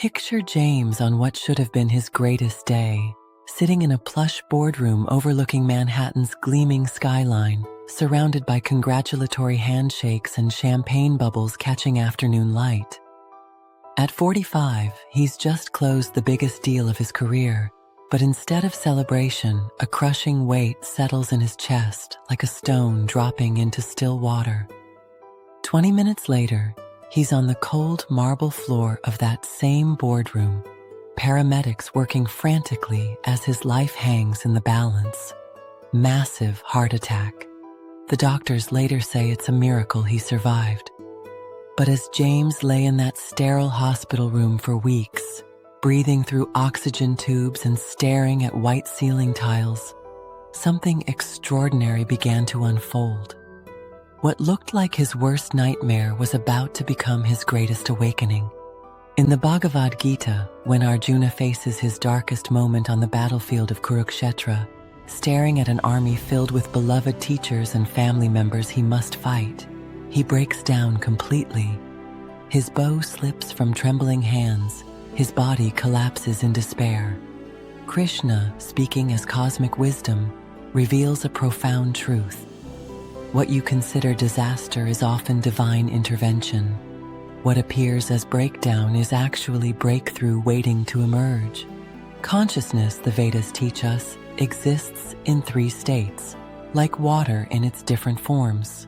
Picture James on what should have been his greatest day, sitting in a plush boardroom overlooking Manhattan's gleaming skyline, surrounded by congratulatory handshakes and champagne bubbles catching afternoon light. At 45, he's just closed the biggest deal of his career, but instead of celebration, a crushing weight settles in his chest like a stone dropping into still water. 20 minutes later, he's on the cold marble floor of that same boardroom, paramedics working frantically as his life hangs in the balance. Massive heart attack. The doctors later say it's a miracle he survived. But as James lay in that sterile hospital room for weeks, breathing through oxygen tubes and staring at white ceiling tiles, something extraordinary began to unfold. What looked like his worst nightmare was about to become his greatest awakening. In the Bhagavad Gita, when Arjuna faces his darkest moment on the battlefield of Kurukshetra, staring at an army filled with beloved teachers and family members he must fight, he breaks down completely. His bow slips from trembling hands, his body collapses in despair. Krishna, speaking as cosmic wisdom, reveals a profound truth. What you consider disaster is often divine intervention. What appears as breakdown is actually breakthrough waiting to emerge. Consciousness, the Vedas teach us, exists in 3 states, like water in its different forms.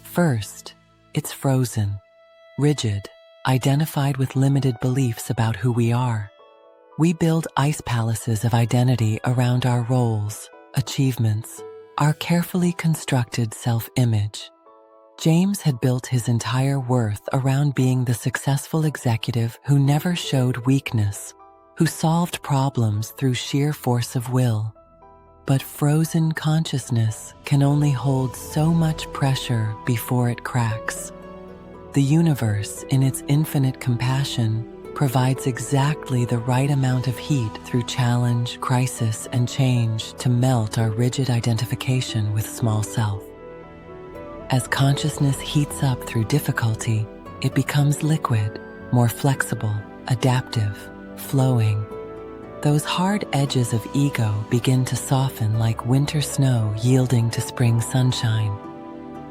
First, it's frozen, rigid, identified with limited beliefs about who we are. We build ice palaces of identity around our roles, achievements, our carefully constructed self-image. James had built his entire worth around being the successful executive who never showed weakness, who solved problems through sheer force of will. But frozen consciousness can only hold so much pressure before it cracks. The universe, in its infinite compassion, provides exactly the right amount of heat through challenge, crisis, and change to melt our rigid identification with small self. As consciousness heats up through difficulty, it becomes liquid, more flexible, adaptive, flowing. Those hard edges of ego begin to soften like winter snow yielding to spring sunshine.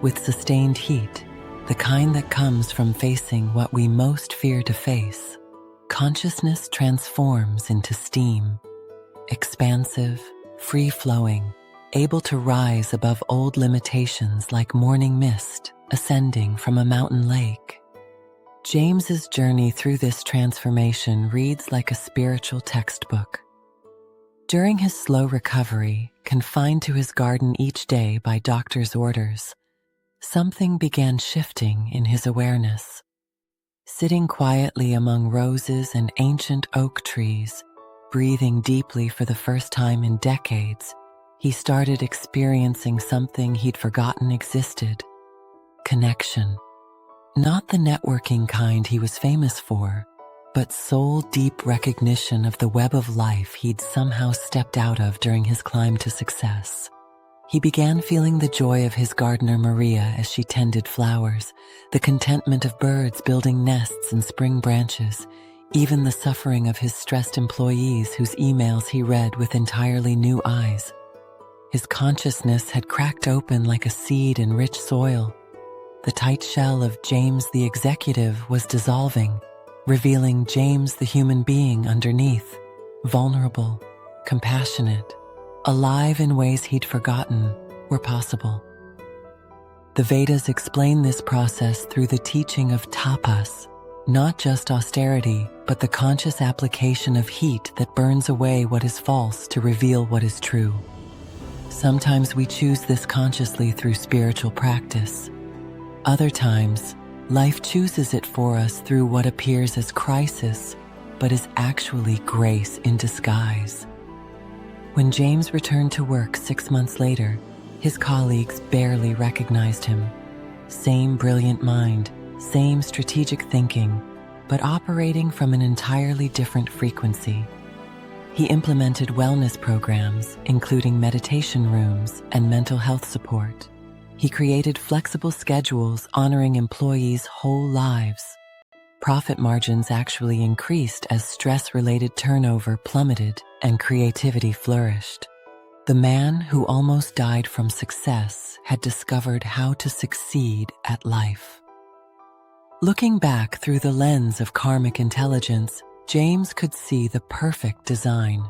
With sustained heat, the kind that comes from facing what we most fear to face, consciousness transforms into steam, expansive, free-flowing, able to rise above old limitations like morning mist ascending from a mountain lake. James's journey through this transformation reads like a spiritual textbook. During his slow recovery, confined to his garden each day by doctor's orders, something began shifting in his awareness. Sitting quietly among roses and ancient oak trees, breathing deeply for the first time in decades, he started experiencing something he'd forgotten existed: connection. Not the networking kind he was famous for, but soul-deep recognition of the web of life he'd somehow stepped out of during his climb to success. He began feeling the joy of his gardener Maria as she tended flowers, the contentment of birds building nests in spring branches, even the suffering of his stressed employees whose emails he read with entirely new eyes. His consciousness had cracked open like a seed in rich soil. The tight shell of James the executive was dissolving, revealing James the human being underneath, vulnerable, compassionate, alive in ways he'd forgotten were possible. The Vedas explain this process through the teaching of tapas, not just austerity, but the conscious application of heat that burns away what is false to reveal what is true. Sometimes we choose this consciously through spiritual practice. Other times, life chooses it for us through what appears as crisis, but is actually grace in disguise. When James returned to work 6 months later, his colleagues barely recognized him. Same brilliant mind, same strategic thinking, but operating from an entirely different frequency. He implemented wellness programs, including meditation rooms and mental health support. He created flexible schedules honoring employees' whole lives. Profit margins actually increased as stress-related turnover plummeted and creativity flourished. The man who almost died from success had discovered how to succeed at life. Looking back through the lens of karmic intelligence, James could see the perfect design.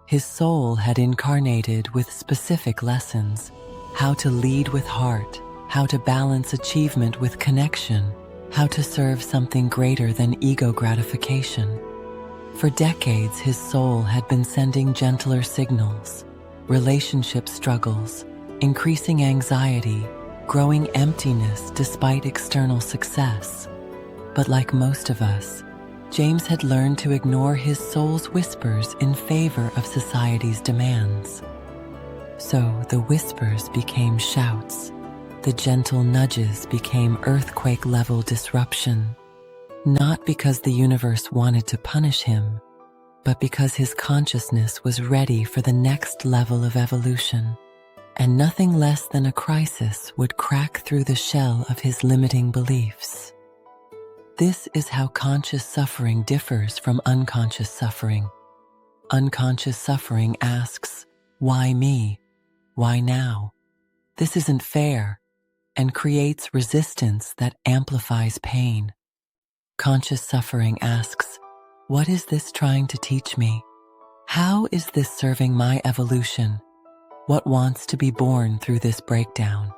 His soul had incarnated with specific lessons: how to lead with heart, how to balance achievement with connection, how to serve something greater than ego gratification. For decades, his soul had been sending gentler signals: relationship struggles, increasing anxiety, growing emptiness despite external success. But like most of us, James had learned to ignore his soul's whispers in favor of society's demands. So the whispers became shouts. The gentle nudges became earthquake-level disruption, not because the universe wanted to punish him, but because his consciousness was ready for the next level of evolution, and nothing less than a crisis would crack through the shell of his limiting beliefs. This is how conscious suffering differs from unconscious suffering. Unconscious suffering asks, "Why me? Why now? This isn't fair," and creates resistance that amplifies pain. Conscious suffering asks, "What is this trying to teach me? How is this serving my evolution? What wants to be born through this breakdown?"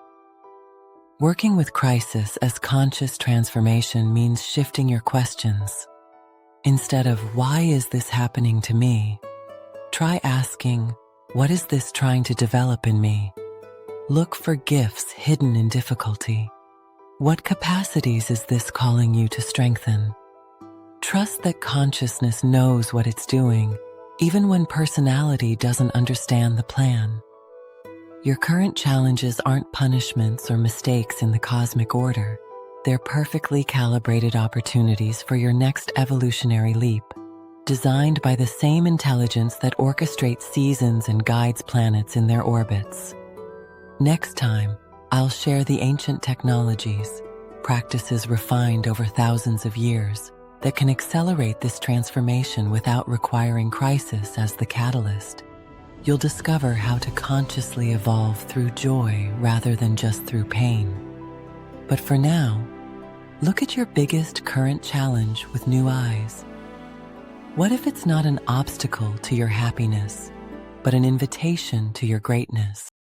Working with crisis as conscious transformation means shifting your questions. Instead of "Why is this happening to me?" try asking, "What is this trying to develop in me?" Look for gifts hidden in difficulty. What capacities is this calling you to strengthen? Trust that consciousness knows what it's doing, even when personality doesn't understand the plan. Your current challenges aren't punishments or mistakes in the cosmic order. They're perfectly calibrated opportunities for your next evolutionary leap, designed by the same intelligence that orchestrates seasons and guides planets in their orbits. Next time, I'll share the ancient technologies, practices refined over thousands of years, that can accelerate this transformation without requiring crisis as the catalyst. You'll discover how to consciously evolve through joy rather than just through pain. But for now, look at your biggest current challenge with new eyes. What if it's not an obstacle to your happiness, but an invitation to your greatness?